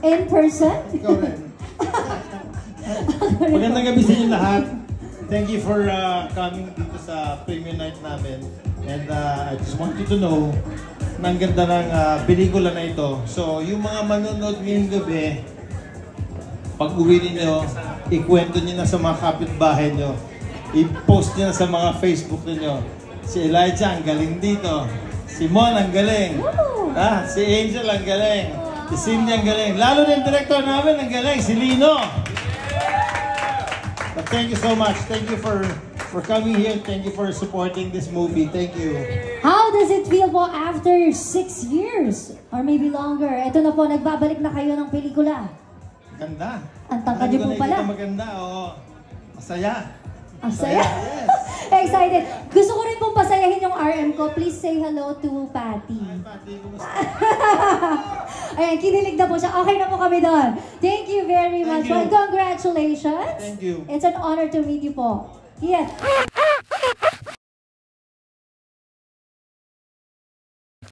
In person? Ikaw rin. Magandang gabi sa inyo lahat. Thank you for coming dito sa premiere night namin. And I just want you to know na ang ganda ng pelikula na ito. So, yung mga manonood ngayong gabi, pag uwi ninyo, ikwento nyo na sa mga kapitbahay nyo. I-post nyo na sa mga Facebook ninyo. Si Elijah ang galing dito. Si Mon ang galing. Si Angel ang galing. Si Cindy ang galing. Lalo din director namin ang galing, si Lino. But thank you so much. Thank you for coming here. Thank you for supporting this movie. Thank you. How does it feel po after 6 years? Or maybe longer? Ito na po, nagbabalik na kayo ng pelikula. Ganda. Ang tangkad niyo po pala. Maganda, oo. Masaya. Ang saya? Yes. Excited. Gusto ko rin pong pasayahin yung RM ko. Please say hello to Patty. Hi, Patty. Kumusta? Ayan, kinilig na po siya. Okay na po kami doon. Thank you very much. You. Congratulations. Thank you. It's an honor to meet you po. Yes.